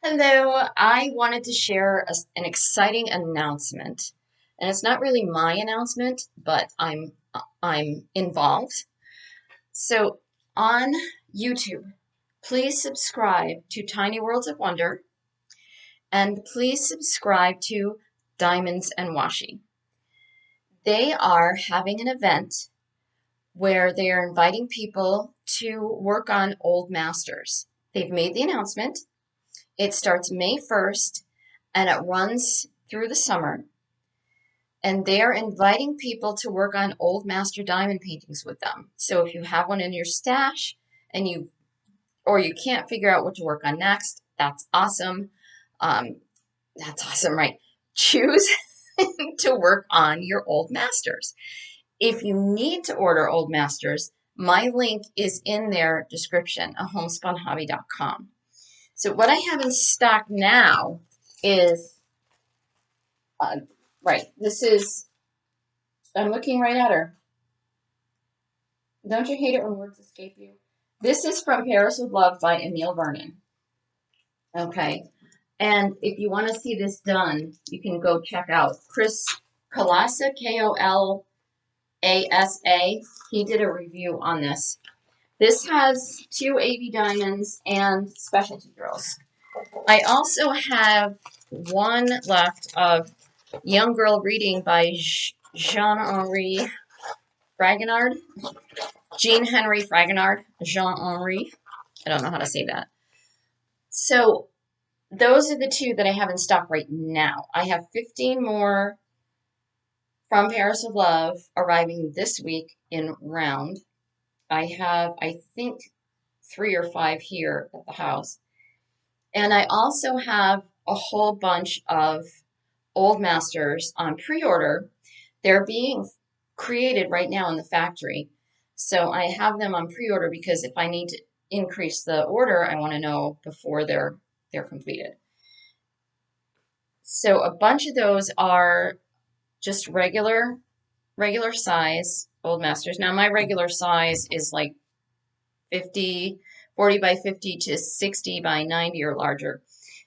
Hello, I wanted to share an exciting announcement. And it's not really my announcement, but I'm involved. So on YouTube, please subscribe to Tiny Worlds of Wonder and please subscribe to Diamonds and Washi. They are having an event where they are inviting people to work on old masters. They've made the announcement. It starts May 1st and it runs through the summer. And they are inviting people to work on old master diamond paintings with them. So if you have one in your stash and you can't figure out what to work on next, that's awesome. That's awesome, right? Choose to work on your old masters. If you need to order old masters, my link is in their description, homespunhobby.com. So what I have in stock now is, right, this is, I'm looking right at her. Don't you hate it when words escape you? This is from Paris with Love by Emile Vernon. Okay, and if you want to see this done, you can go check out Chris Kolasa, Kolasa. He did a review on this. This has 2 AV diamonds and specialty drills. I also have one left of Young Girl Reading by Jean-Henri Fragonard. Jean-Henri Fragonard. Jean-Henri. I don't know how to say that. So those are the 2 that I have in stock right now. I have 15 more from Paris with Love arriving this week in round. I have, I think, 3 or 5 here at the house. And I also have a whole bunch of old masters on pre-order. They're being created right now in the factory. So I have them on pre-order because if I need to increase the order, I want to know before they're completed. So a bunch of those are just regular size old masters. Now my regular size is like 40 by 50 to 60 by 90 or larger.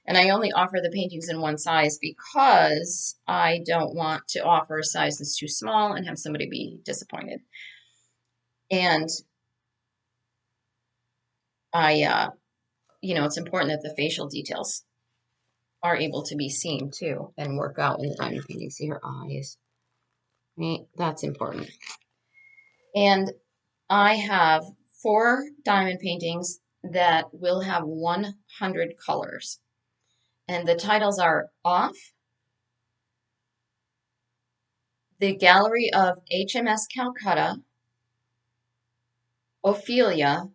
And I only offer the paintings in one size because I don't want to offer a size that's too small and have somebody be disappointed. And it's important that the facial details are able to be seen too and work out in the diamond painting. See her eyes. Right? That's important. And I have 4 diamond paintings that will have 100 colors. And the titles are Off, The Gallery of HMS Calcutta, Ophelia,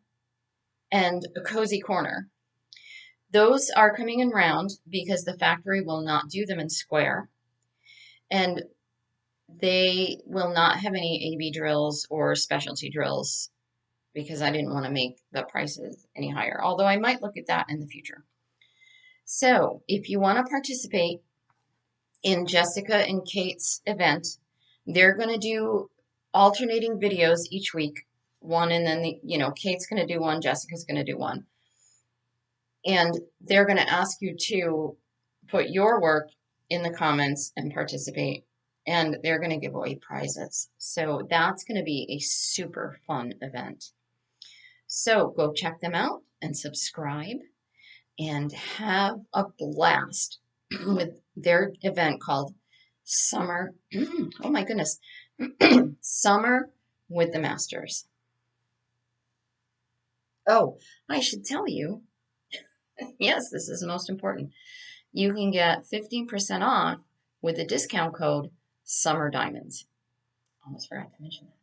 and A Cozy Corner. Those are coming in round because the factory will not do them in square. And they will not have any AB drills or specialty drills because I didn't want to make the prices any higher, although I might look at that in the future. So if you want to participate in Jessica and Kate's event, they're going to do alternating videos each week. One and then, Kate's going to do one, Jessica's going to do one. And they're going to ask you to put your work in the comments and participate. And they're going to give away prizes. So that's going to be a super fun event. So go check them out and subscribe and have a blast with their event called Summer. Oh my goodness. Summer with the Masters. Oh, I should tell you, yes, this is most important. You can get 15% off with the discount code Summer Diamonds. Almost forgot to mention that.